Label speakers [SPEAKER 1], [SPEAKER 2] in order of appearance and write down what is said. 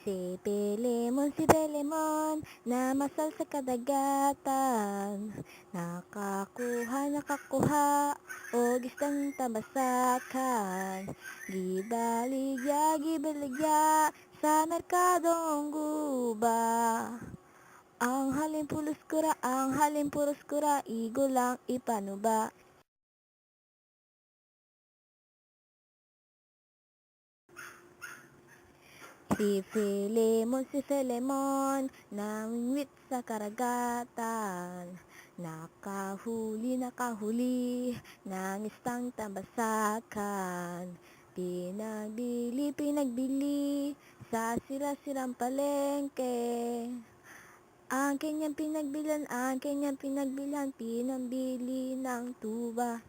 [SPEAKER 1] Si Pelemon, namasal sa kadagatan. Nakakuha, o gistang tabasakan. Gibaligya, sa merkadong guba. Ang halin pulos kura, igo lang ipanuba. Si Filemon, namingwit sa karagatan. Nakahuli, ng istang tambasakan. Pinagbili, sa sira-sirang palengke. Ang kanyang pinagbilan, pinambili ng tuba.